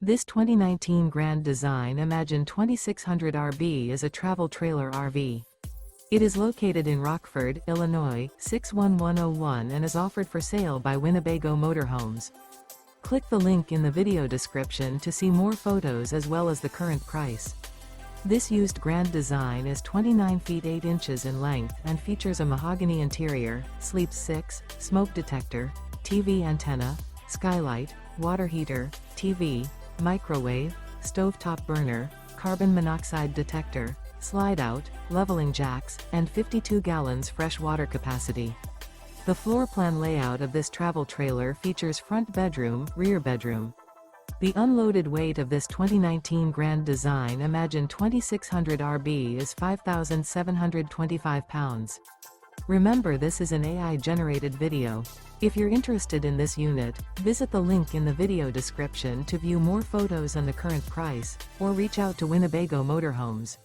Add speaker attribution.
Speaker 1: This 2019 Grand Design Imagine 2600 RB is a travel trailer RV. It is located in Rockford, Illinois, 61101 and is offered for sale by Winnebago Motorhomes. Click the link in the video description to see more photos as well as the current price. This used Grand Design is 29 feet 8 inches in length and features a mahogany interior, sleeps 6, smoke detector, TV antenna, skylight, water heater, TV, microwave, stovetop burner, carbon monoxide detector, slide-out, leveling jacks, and 52 gallons fresh water capacity. The floor plan layout of this travel trailer features front bedroom, rear bedroom. The unloaded weight of this 2019 Grand Design Imagine 2600 RB is 5,725 pounds. Remember, this is an AI-generated video. If you're interested in this unit, visit the link in the video description to view more photos and the current price, or reach out to Winnebago Motorhomes.